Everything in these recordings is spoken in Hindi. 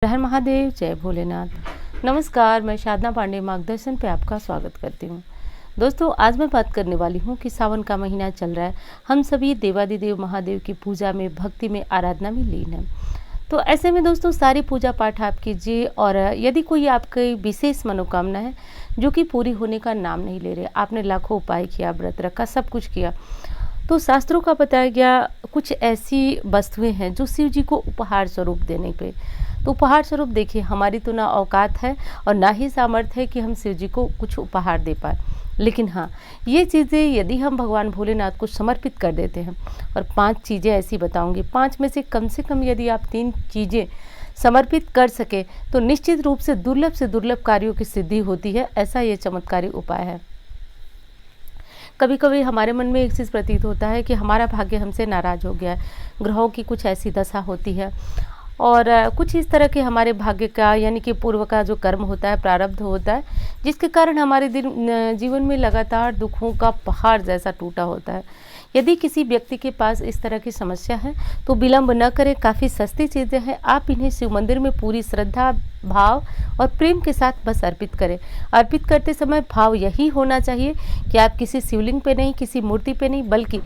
हर महादेव, जय भोलेनाथ। नमस्कार, मैं साधना पांडे मार्गदर्शन पे आपका स्वागत करती हूँ। दोस्तों, आज मैं बात करने वाली हूँ कि सावन का महीना चल रहा है। हम सभी देवादिदेव महादेव की पूजा में, भक्ति में, आराधना में लीन है। तो ऐसे में दोस्तों, सारी पूजा पाठ आप कीजिए और यदि कोई आपकी विशेष मनोकामना है जो कि पूरी होने का नाम नहीं ले रहे, आपने लाखों उपाय किया, व्रत रखा, सब कुछ किया, तो शास्त्रों का बताया गया कुछ ऐसी वस्तुएं हैं जो शिव जी को उपहार स्वरूप देने पे, तो उपहार स्वरूप देखिए, हमारी तो ना औकात है और ना ही सामर्थ्य है कि हम शिव जी को कुछ उपहार दे पाए। लेकिन हाँ, ये चीज़ें यदि हम भगवान भोलेनाथ को समर्पित कर देते हैं, और 5 चीज़ें ऐसी बताऊंगी, 5 में से कम यदि आप 3 चीज़ें समर्पित कर सके तो निश्चित रूप से दुर्लभ कार्यों की सिद्धि होती है। ऐसा ये चमत्कारी उपाय है। कभी कभी हमारे मन में एक चीज़ प्रतीत होता है कि हमारा भाग्य हमसे नाराज़ हो गया है, ग्रहों की कुछ ऐसी दशा होती है और कुछ इस तरह के हमारे भाग्य का, यानी कि पूर्व का जो कर्म होता है, प्रारब्ध होता है, जिसके कारण हमारे जीवन में लगातार दुखों का पहाड़ जैसा टूटा होता है। यदि किसी व्यक्ति के पास इस तरह की समस्या है तो विलंब न करें, काफ़ी सस्ती चीज़ें हैं, आप इन्हें शिव मंदिर में पूरी श्रद्धा, भाव और प्रेम के साथ बस अर्पित करें। अर्पित करते समय भाव यही होना चाहिए कि आप किसी शिवलिंग पे नहीं, किसी मूर्ति पे नहीं, बल्कि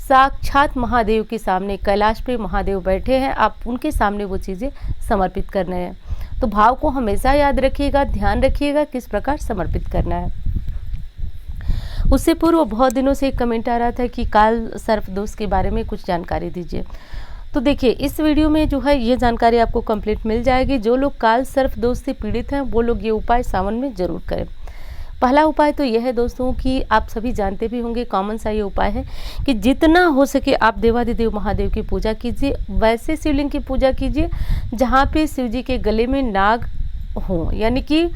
साक्षात महादेव के सामने, कैलाश पे महादेव बैठे हैं, आप उनके सामने वो चीज़ें समर्पित करना है। तो भाव को हमेशा याद रखिएगा, ध्यान रखिएगा किस प्रकार समर्पित करना है। उससे पूर्व बहुत दिनों से एक कमेंट आ रहा था कि काल सर्प दोष के बारे में कुछ जानकारी दीजिए। तो देखिए, इस वीडियो में जो है ये जानकारी आपको कंप्लीट मिल जाएगी। जो लोग काल सर्प दोष से पीड़ित हैं वो लोग ये उपाय सावन में जरूर करें। पहला उपाय तो यह है दोस्तों कि आप सभी जानते भी होंगे, कॉमन सा ये उपाय है कि जितना हो सके आप देवादिदेव महादेव की पूजा कीजिए। वैसे शिवलिंग की पूजा कीजिए जहाँ पे शिव जी के गले में नाग हों, यानी कि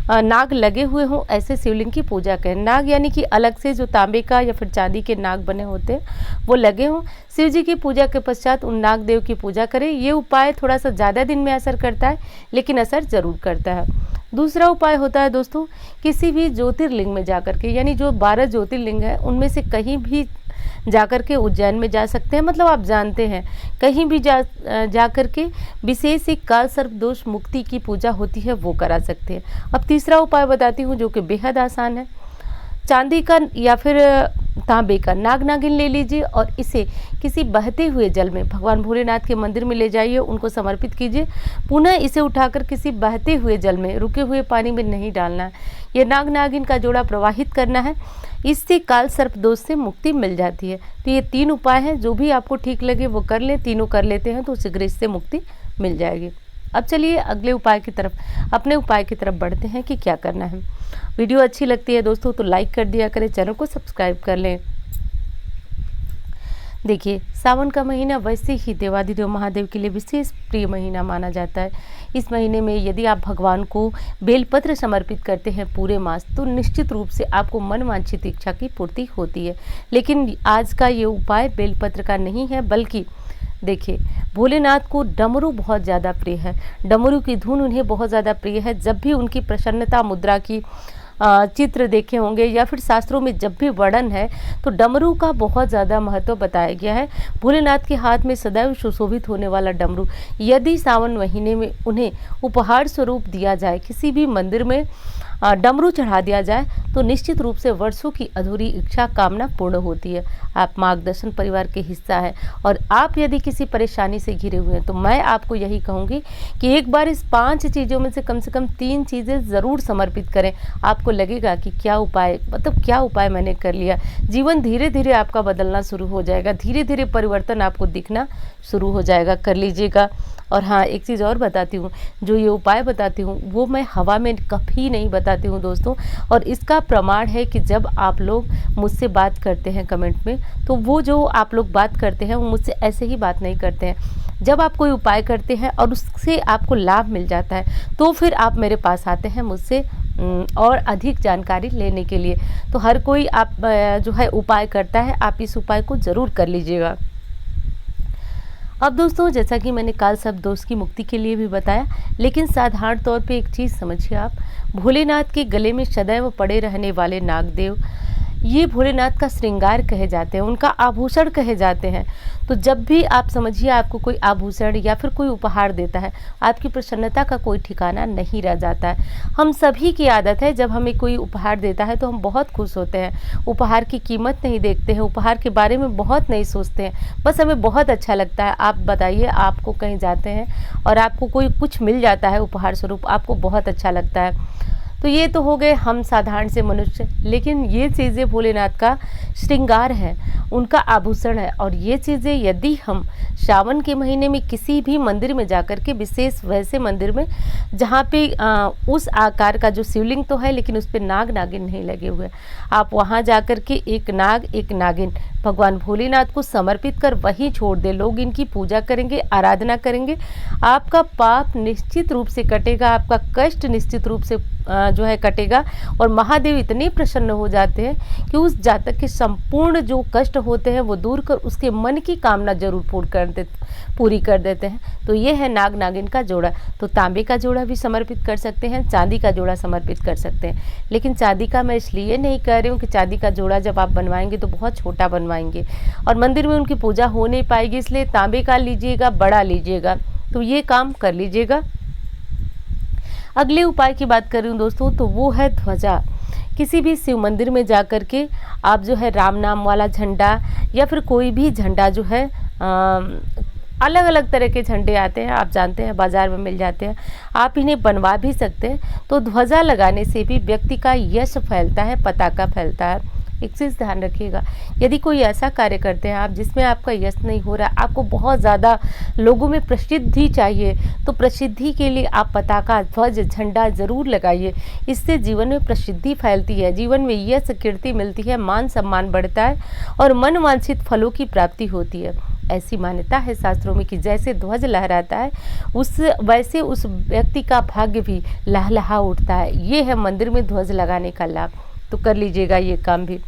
नाग लगे हुए हों, ऐसे शिवलिंग की पूजा करें। नाग यानी कि अलग से जो तांबे का या फिर चांदी के नाग बने होते हैं वो लगे हों। शिव जी की पूजा के पश्चात उन नाग देव की पूजा करें। ये उपाय थोड़ा सा ज़्यादा दिन में असर करता है, लेकिन असर ज़रूर करता है। दूसरा उपाय होता है दोस्तों, किसी भी ज्योतिर्लिंग में जाकर के, यानी जो 12 ज्योतिर्लिंग है उनमें से कहीं भी जाकर के, उज्जैन में जा सकते हैं, मतलब आप जानते हैं, कहीं भी जाकर के विशेष एक काल सर्प दोष मुक्ति की पूजा होती है, वो करा सकते हैं। अब तीसरा उपाय बताती हूँ जो कि बेहद आसान है। चांदी का या फिर तांबे का नाग नागिन ले लीजिए और इसे किसी बहते हुए जल में भगवान भोलेनाथ के मंदिर में ले जाइए, उनको समर्पित कीजिए। पुनः इसे उठाकर किसी बहते हुए जल में, रुके हुए पानी में नहीं डालना है। ये नाग नागिन का जोड़ा प्रवाहित करना है। इससे काल सर्प दोष से मुक्ति मिल जाती है। तो ये 3 उपाय हैं, जो भी आपको ठीक लगे वो कर लें। तीनों कर लेते हैं तो शीघ्र इससे मुक्ति मिल जाएगी। अब चलिए अगले उपाय की तरफ, अपने उपाय की तरफ बढ़ते हैं कि क्या करना है। वीडियो अच्छी लगती है दोस्तों तो लाइक कर दिया करें, चैनल को सब्सक्राइब कर लें। देखिए, सावन का महीना वैसे ही देवादिदेव महादेव के लिए विशेष प्रिय महीना माना जाता है। इस महीने में यदि आप भगवान को बेलपत्र समर्पित करते हैं पूरे मास, तो निश्चित रूप से आपको मनवांछित इच्छा की पूर्ति होती है। लेकिन आज का ये उपाय बेलपत्र का नहीं है, बल्कि देखिए, भोलेनाथ को डमरू बहुत ज़्यादा प्रिय है। डमरू की धुन उन्हें बहुत ज़्यादा प्रिय है। जब भी उनकी प्रसन्नता मुद्रा की चित्र देखे होंगे या फिर शास्त्रों में जब भी वर्णन है तो डमरू का बहुत ज़्यादा महत्व बताया गया है। भोलेनाथ के हाथ में सदैव सुशोभित होने वाला डमरू यदि सावन महीने में उन्हें उपहार स्वरूप दिया जाए, किसी भी मंदिर में डमरू चढ़ा दिया जाए, तो निश्चित रूप से वर्षों की अधूरी इच्छा कामना पूर्ण होती है। आप मार्गदर्शन परिवार के हिस्सा है और आप यदि किसी परेशानी से घिरे हुए हैं तो मैं आपको यही कहूँगी कि एक बार इस 5 चीज़ों में से कम 3 चीज़ें ज़रूर समर्पित करें। आपको लगेगा कि क्या उपाय मैंने कर लिया। जीवन धीरे धीरे आपका बदलना शुरू हो जाएगा, धीरे धीरे परिवर्तन आपको दिखना शुरू हो जाएगा। कर लीजिएगा। और हाँ, एक चीज़ और बताती हूँ, जो ये उपाय बताती हूँ वो मैं हवा में कभी नहीं बताती हूँ दोस्तों। और इसका प्रमाण है कि जब आप लोग मुझसे बात करते हैं कमेंट में, तो वो जो आप लोग बात करते हैं वो मुझसे ऐसे ही बात नहीं करते हैं। जब आप कोई उपाय करते हैं और उससे आपको लाभ मिल जाता है तो फिर आप मेरे पास आते हैं मुझसे और अधिक जानकारी लेने के लिए। तो हर कोई आप जो है उपाय करता है, आप इस उपाय को ज़रूर कर लीजिएगा। अब दोस्तों, जैसा कि मैंने काल सर्प दोष की मुक्ति के लिए भी बताया, लेकिन साधारण तौर पे एक चीज़ समझिए आप, भोलेनाथ के गले में सदैव पड़े रहने वाले नागदेव ये भोलेनाथ का श्रृंगार कहे जाते हैं, उनका आभूषण कहे जाते हैं। तो जब भी आप समझिए आपको कोई आभूषण या फिर कोई उपहार देता है, आपकी प्रसन्नता का कोई ठिकाना नहीं रह जाता है। हम सभी की आदत है, जब हमें कोई उपहार देता है तो हम बहुत खुश होते हैं, उपहार की कीमत नहीं देखते हैं, उपहार के बारे में बहुत नहीं सोचते हैं, बस हमें बहुत अच्छा लगता है। आप बताइए, आपको कहीं जाते हैं और आपको कोई कुछ मिल जाता है उपहार स्वरूप, आपको बहुत अच्छा लगता है। तो ये तो हो गए हम साधारण से मनुष्य, लेकिन ये चीज़ें भोलेनाथ का श्रृंगार है, उनका आभूषण है। और ये चीज़ें यदि हम सावन के महीने में किसी भी मंदिर में जाकर के, विशेष वैसे मंदिर में जहाँ पे उस आकार का जो शिवलिंग तो है लेकिन उस पर नाग नागिन नहीं लगे हुए, आप वहाँ जाकर के एक नाग एक नागिन भगवान भोलेनाथ को समर्पित कर वहीं छोड़ दे, लोग इनकी पूजा करेंगे, आराधना करेंगे, आपका पाप निश्चित रूप से कटेगा, आपका कष्ट निश्चित रूप से जो है कटेगा। और महादेव इतने प्रसन्न हो जाते हैं कि उस जातक के संपूर्ण जो कष्ट होते हैं वो दूर कर उसके मन की कामना जरूर पूरी कर देते हैं। तो ये है नाग नागिन का जोड़ा। तो तांबे का जोड़ा भी समर्पित कर सकते हैं, चांदी का जोड़ा समर्पित कर सकते हैं, लेकिन चांदी का मैं इसलिए नहीं कह रही हूँ कि चांदी का जोड़ा जब आप बनवाएंगे तो बहुत छोटा बनवाएंगे और मंदिर में उनकी पूजा हो नहीं पाएगी, इसलिए तांबे का लीजिएगा, बड़ा लीजिएगा। तो ये काम कर लीजिएगा। अगले उपाय की बात कर रही हूँ दोस्तों, तो वो है ध्वजा। किसी भी शिव मंदिर में जा कर के आप जो है राम नाम वाला झंडा या फिर कोई भी झंडा जो है अलग अलग तरह के झंडे आते हैं, आप जानते हैं बाज़ार में मिल जाते हैं, आप इन्हें बनवा भी सकते हैं। तो ध्वजा लगाने से भी व्यक्ति का यश फैलता है, पताका फैलता है। एक चीज़ ध्यान रखिएगा, यदि कोई ऐसा कार्य करते हैं आप जिसमें आपका यश नहीं हो रहा, आपको बहुत ज़्यादा लोगों में प्रसिद्धि चाहिए, तो प्रसिद्धि के लिए आप पताका, ध्वज, झंडा ज़रूर लगाइए। इससे जीवन में प्रसिद्धि फैलती है, जीवन में यश कीर्ति मिलती है, मान सम्मान बढ़ता है और मनवांछित फलों की प्राप्ति होती है। ऐसी मान्यता है शास्त्रों में कि जैसे ध्वज लहराता है वैसे उस व्यक्ति का भाग्य भी लहलहा उठता है। ये है मंदिर में ध्वज लगाने का लाभ, तो कर लीजिएगा ये काम भी।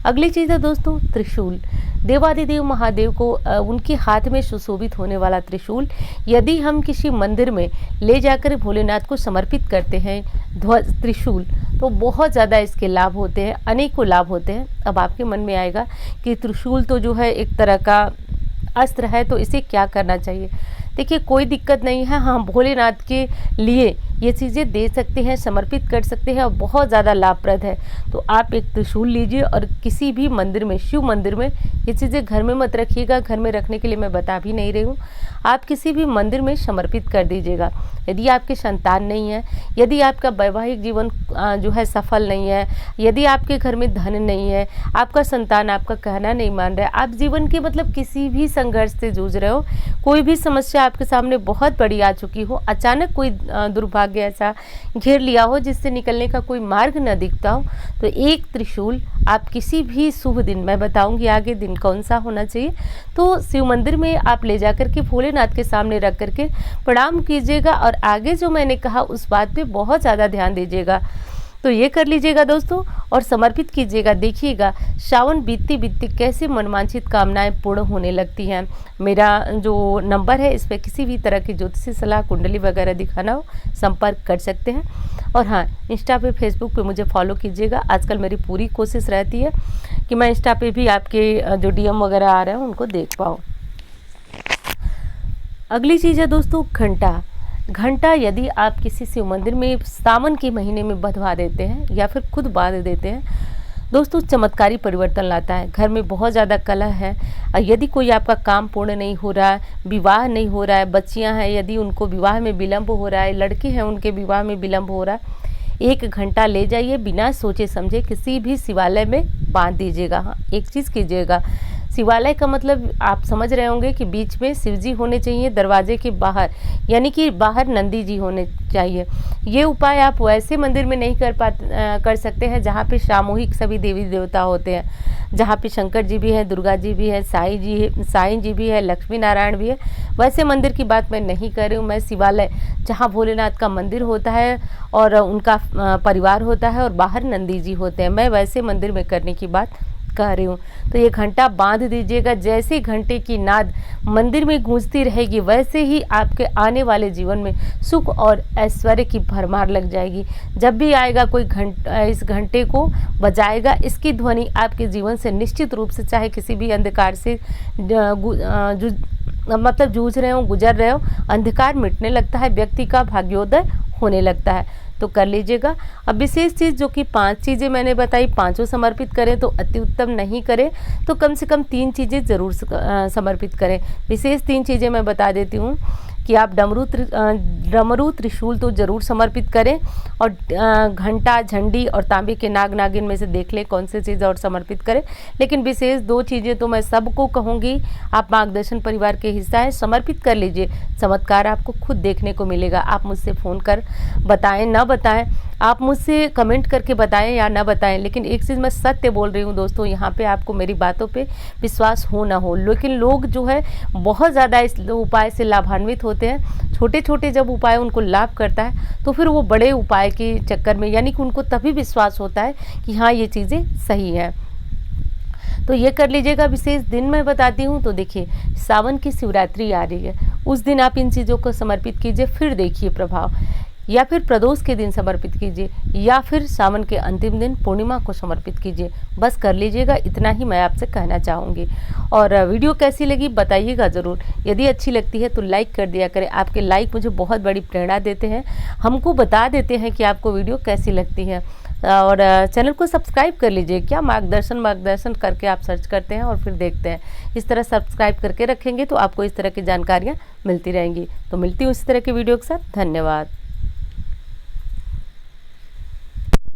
अगली चीज़ है दोस्तों त्रिशूल। देवादिदेव महादेव को उनके हाथ में सुशोभित होने वाला त्रिशूल यदि हम किसी मंदिर में ले जाकर भोलेनाथ को समर्पित करते हैं ध्वज त्रिशूल, तो बहुत ज़्यादा इसके लाभ होते हैं, अनेकों लाभ होते हैं। अब आपके मन में आएगा कि त्रिशूल तो जो है एक तरह का अस्त्र है, तो इसे क्या करना चाहिए। देखिए कोई दिक्कत नहीं है, हम भोलेनाथ के लिए ये चीज़ें दे सकते हैं, समर्पित कर सकते हैं और बहुत ज़्यादा लाभप्रद है। तो आप एक त्रिशूल लीजिए और किसी भी मंदिर में, शिव मंदिर में, ये चीज़ें घर में मत रखिएगा, घर में रखने के लिए मैं बता भी नहीं रही हूँ, आप किसी भी मंदिर में समर्पित कर दीजिएगा। यदि आपके संतान नहीं है, यदि आपका वैवाहिक जीवन जो है सफल नहीं है, यदि आपके घर में धन नहीं है, आपका संतान आपका कहना नहीं मान रहा है, आप जीवन के मतलब किसी भी संघर्ष से जूझ रहे हो, कोई भी समस्या आपके सामने बहुत बड़ी आ चुकी हो, अचानक कोई दुर्भाग्य ऐसा घेर लिया हो जिससे निकलने का कोई मार्ग न दिखता हो, तो एक त्रिशूल आप किसी भी शुभ दिन, मैं बताऊंगी आगे दिन कौन सा होना चाहिए, तो शिव मंदिर में आप ले जाकर के भोलेनाथ के सामने रख करके प्रणाम कीजिएगा और आगे जो मैंने कहा उस बात पे बहुत ज़्यादा ध्यान दीजिएगा। तो ये कर लीजिएगा दोस्तों और समर्पित कीजिएगा। देखिएगा सावन बीतते बीतते कैसे मनवांछित कामनाएं पूर्ण होने लगती हैं। मेरा जो नंबर है, इस पर किसी भी तरह की ज्योतिषी सलाह, कुंडली वगैरह दिखाना हो, संपर्क कर सकते हैं। और हाँ, इंस्टा पे, फेसबुक पे मुझे फॉलो कीजिएगा। आजकल मेरी पूरी कोशिश रहती है कि मैं इंस्टा पे भी आपके जो डीएम वगैरह आ रहे हैं उनको देख पाऊँ। अगली चीज़ है दोस्तों घंटा। घंटा यदि आप किसी शिव मंदिर में सावन के महीने में बंधवा देते हैं या फिर खुद बांध देते हैं, दोस्तों चमत्कारी परिवर्तन लाता है। घर में बहुत ज़्यादा कलह है, यदि कोई आपका काम पूर्ण नहीं हो रहा है, विवाह नहीं हो रहा है, बच्चियां हैं यदि उनको विवाह में विलम्ब हो रहा है, लड़के हैं उनके विवाह में विलम्ब हो रहा है, एक घंटा ले जाइए, बिना सोचे समझे किसी भी शिवालय में बांध दीजिएगा। हाँ, एक चीज़ कीजिएगा, शिवालय का मतलब आप समझ रहे होंगे कि बीच में शिवजी होने चाहिए, दरवाजे के बाहर, यानी कि बाहर नंदी जी होने चाहिए। ये उपाय आप वैसे मंदिर में नहीं कर सकते हैं जहाँ पे सामूहिक सभी देवी देवता होते हैं, जहाँ पे शंकर जी भी है, दुर्गा जी भी है, साईं जी भी है, लक्ष्मी नारायण भी है। वैसे मंदिर की बात मैं नहीं कर रही हूँ, मैं शिवालय जहाँ भोलेनाथ का मंदिर होता है और उनका परिवार होता है और बाहर नंदी जी होते हैं, मैं वैसे मंदिर में करने की बात कह रही हूँ। तो ये घंटा बांध दीजिएगा। जैसे घंटे की नाद मंदिर में गूंजती रहेगी वैसे ही आपके आने वाले जीवन में सुख और ऐश्वर्य की भरमार लग जाएगी। जब भी आएगा कोई इस घंटे को बजाएगा, इसकी ध्वनि आपके जीवन से निश्चित रूप से, चाहे किसी भी अंधकार से मतलब जूझ रहे हो, गुजर रहे हो, अंधकार मिटने लगता है, व्यक्ति का भाग्योदय होने लगता है। तो कर लीजिएगा। अब विशेष चीज़ जो कि 5 चीज़ें मैंने बताई, पांचों समर्पित करें तो अति उत्तम, नहीं करें तो कम से कम 3 चीज़ें ज़रूर समर्पित करें। विशेष 3 चीज़ें मैं बता देती हूँ कि आप डमरू त्रिशूल तो ज़रूर समर्पित करें, और घंटा, झंडी और तांबे के नाग नागिन में से देख लें कौन सी चीज़ और समर्पित करें। लेकिन विशेष 2 चीज़ें तो मैं सबको कहूँगी, आप मार्गदर्शन परिवार के हिस्सा है, समर्पित कर लीजिए। चमत्कार आपको खुद देखने को मिलेगा। आप मुझसे फ़ोन कर बताएं ना बताएं, आप मुझसे कमेंट करके बताएं या ना बताएं, लेकिन एक चीज़ मैं सत्य बोल रही हूँ दोस्तों, यहाँ पे आपको मेरी बातों पे विश्वास हो ना हो, लेकिन लोग जो है बहुत ज़्यादा इस उपाय से लाभान्वित होते हैं। छोटे छोटे जब उपाय उनको लाभ करता है तो फिर वो बड़े उपाय के चक्कर में, यानी कि उनको तभी विश्वास होता है कि हाँ ये चीज़ें सही हैं। तो ये कर लीजिएगा। विशेष दिन मैं बताती हूँ। तो देखिए, सावन की शिवरात्रि आ रही है, उस दिन आप इन चीज़ों को समर्पित कीजिए, फिर देखिए प्रभाव। या फिर प्रदोष के दिन समर्पित कीजिए, या फिर सावन के अंतिम दिन पूर्णिमा को समर्पित कीजिए। बस कर लीजिएगा, इतना ही मैं आपसे कहना चाहूँगी। और वीडियो कैसी लगी बताइएगा ज़रूर। यदि अच्छी लगती है तो लाइक कर दिया करें। आपके लाइक मुझे बहुत बड़ी प्रेरणा देते हैं, हमको बता देते हैं कि आपको वीडियो कैसी लगती है। और चैनल को सब्सक्राइब कर लीजिए। क्या मार्गदर्शन करके आप सर्च करते हैं और फिर देखते हैं, इस तरह सब्सक्राइब करके रखेंगे तो आपको इस तरह की जानकारियाँ मिलती रहेंगी। तो मिलती हूँ इस तरह की वीडियो के साथ। धन्यवाद।